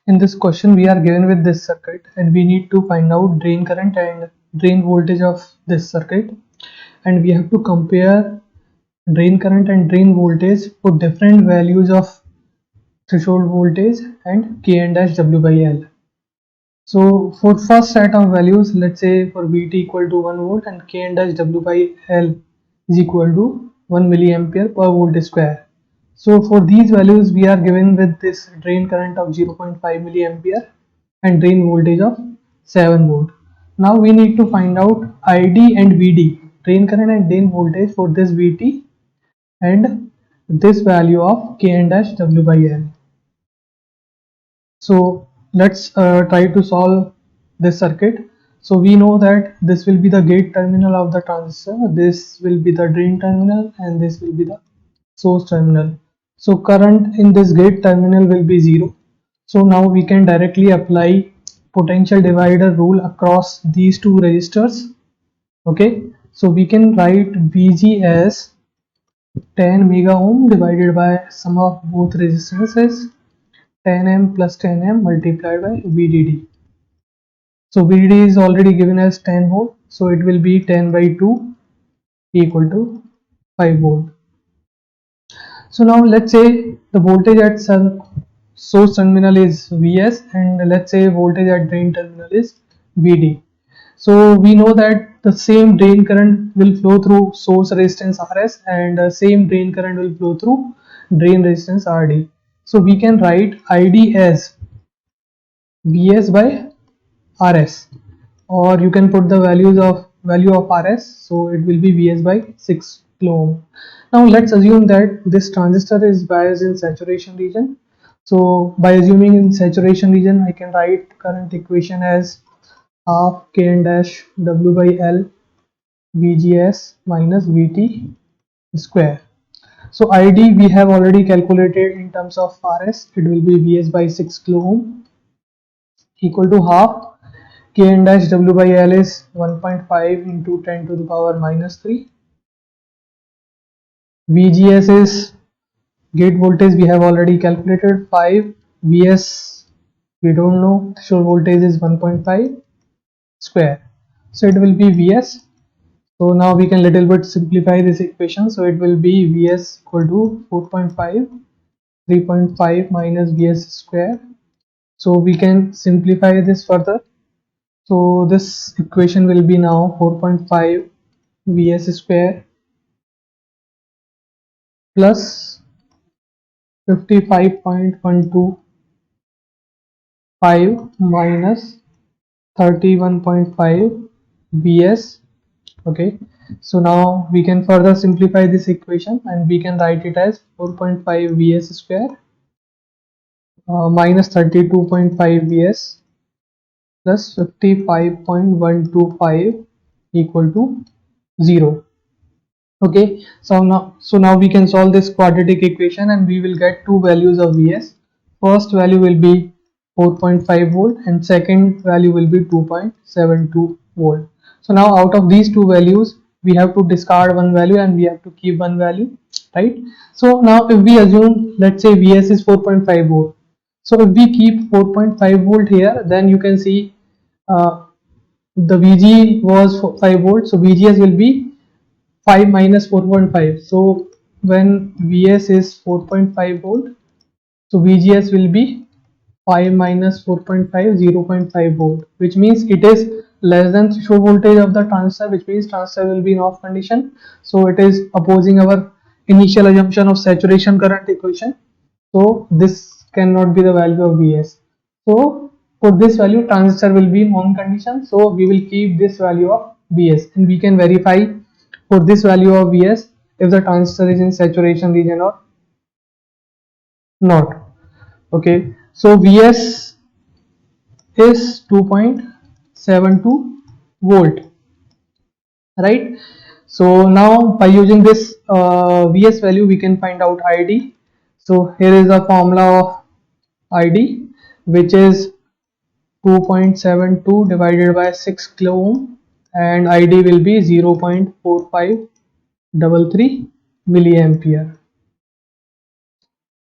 In this question, we are given with this circuit and we need to find out drain current and drain voltage of this circuit, and we have to compare drain current and drain voltage for different values of threshold voltage and K and dash W by L. So for first set of values, let's say for Vt equal to 1 volt and K and dash W by L is equal to 1 milliampere per volt square. So for these values, we are given with this drain current of 0.5 milliampere and drain voltage of 7 volt. Now we need to find out ID and VD, drain current and drain voltage for this Vt and this value of K and dash W by L. So let's try to solve this circuit. So we know that this will be the gate terminal of the transistor, this will be the drain terminal, and this will be the source terminal. So current in this gate terminal will be 0. So now we can directly apply potential divider rule across these two resistors. Okay, so we can write Vg as 10 mega ohm divided by sum of both resistances 10M plus 10M multiplied by VDD. So VDD is already given as 10 volt, so it will be 10 by 2 equal to 5 volt. So now let's say the voltage at source terminal is Vs and let's say voltage at drain terminal is Vd. So we know that the same drain current will flow through source resistance Rs and the same drain current will flow through drain resistance Rd. So we can write Id as Vs by Rs, or you can put the value of Rs, so it will be Vs by 6 kilo ohm. Now let's assume that this transistor is biased in saturation region. So by assuming in saturation region, I can write current equation as half K n dash W by L VGS minus VT square. So ID we have already calculated in terms of Rs, it will be Vs by 6 kilo ohm equal to half K n dash W by L is 1.5 into 10 to the power minus 3. VGS is gate voltage we have already calculated 5. Vs we don't know, threshold voltage is 1.5 square. So it will be Vs. So now we can little bit simplify this equation. So it will be Vs equal to 4.5, 3.5 minus Vs square. So we can simplify this further. So this equation will be now 4.5 Vs square plus 55.125 minus 31.5 Vs. Okay, so now we can further simplify this equation and we can write it as 4.5 Vs square minus 32.5 Vs plus 55.125 equal to 0. Okay, so now we can solve this quadratic equation and we will get two values of Vs. First value will be 4.5 volt and second value will be 2.72 volt. So now out of these two values we have to discard one value and we have to keep one value, right? So now if we assume, let's say Vs is 4.5 volt, so if we keep 4.5 volt here, then you can see the Vg was 5 volt, so Vgs will be 5 minus 4.5. So when Vs is 4.5 volt, so Vgs will be 5 minus 4.5, 0.5 volt, which means it is less than threshold voltage of the transistor, which means transistor will be in off condition. So it is opposing our initial assumption of saturation current equation. So this cannot be the value of Vs. So for this value, transistor will be in on condition. So we will keep this value of Vs and we can verify for this value of Vs if the transistor is in saturation region or not. Okay, so Vs is 2.72 volt, right? So now by using this Vs value we can find out Id. So here is the formula of Id, which is 2.72 divided by 6 kilo ohm and Id will be 0.4533 milliampere.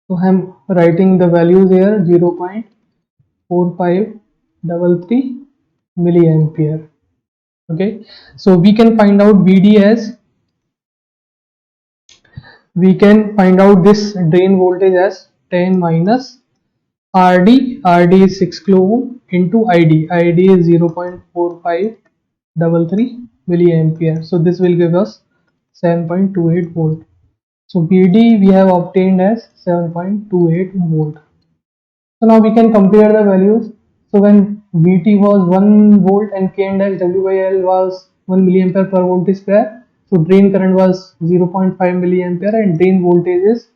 So I am writing the values here 0. 0.4533 milliampere. Okay, so we can find out VD as, we can find out this drain voltage as 10 minus RD is 6 kilo ohm into ID is 0.4533 milliampere. So this will give us 7.28 volt. So VD we have obtained as 7.28 volt. So now we can compare the values. So when Vt was 1 volt and K and dash W by L was 1 milliampere per volt square, so drain current was 0.5 milliampere and drain voltage is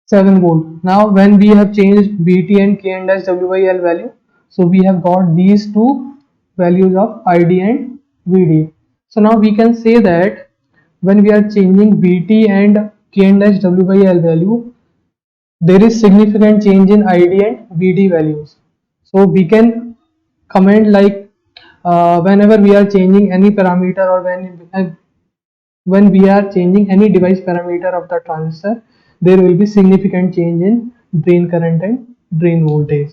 7 volt. Now when we have changed Vt and K and dash W by L value, so we have got these two values of Id and Vd. So now we can say that when we are changing Vt and K and dash W by L value, there is significant change in ID and VD values. So we can comment like whenever we are changing any parameter, or when we are changing any device parameter of the transistor, there will be significant change in drain current and drain voltage.